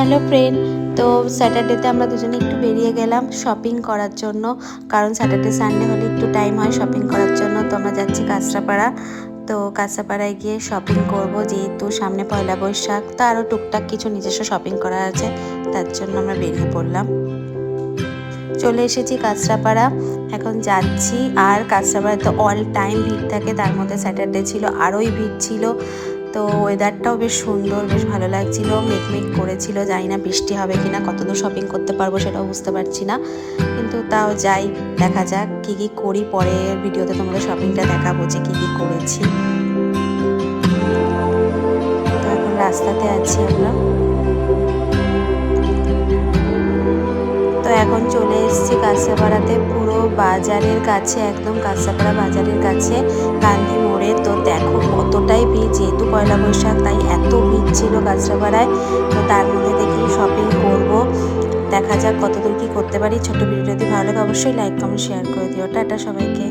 Hello friend. তো স্যাটারডেতে আমরা দুজনে একটু বেরিয়ে গেলাম শপিং করার জন্য, কারণ স্যাটারডে সানডে হলে একটু টাইম হয় শপিং করার জন্য। তো আমরা যাচ্ছি কাঁচরাপাড়া। তো কাঁচরাপাড়ায় গিয়ে শপিং করব, যেহেতু সামনে পয়লা বৈশাখ, তো আরও টুকটাক কিছু নিজস্ব শপিং করা আছে, তার জন্য আমরা বেরিয়ে পড়লাম। চলে এসেছি কাঁচরাপাড়া, এখন যাচ্ছি। আর কাঁচরাপাড়াতে অল টাইম ভিড় থাকে, তার মধ্যে স্যাটারডে ছিল আরোই ভিড় ছিল। তো ওয়েদারটাও বেশ সুন্দর, বেশ ভালো লাগছিল, মেঘমেঘ করেছিল। জানি না বৃষ্টি হবে কিনা, কতদূর শপিং করতে পারবো সেটাও বুঝতে পারছি না, কিন্তু তাও যাই, দেখা যাক কী কী করি। পরে ভিডিওতে তোমাদের শপিংটা দেখাবো যে কী কী করেছি। তো এখন রাস্তাতে আছি আমরা। তো এখন চলে এসেছি কাঁচরাপাড়াতে, পুরো বাজারের কাছে, একদম কাঁচরাপাড়া বাজারের কাছে গান্ধী মোড়ে। তো দেখো কতটাই ভিড়, যেহেতু পয়লা বৈশাখ তাই এত ভিড় ছিল কাঁচরাপাড়ায়। তো তার মধ্যে দেখি শপিং করব, দেখা যাক কতদূর কী করতে পারি। ছোট ভিডিও যদি ভালো লাগে অবশ্যই লাইক কমেন্ট শেয়ার করে দিও। টাটা সবাইকে।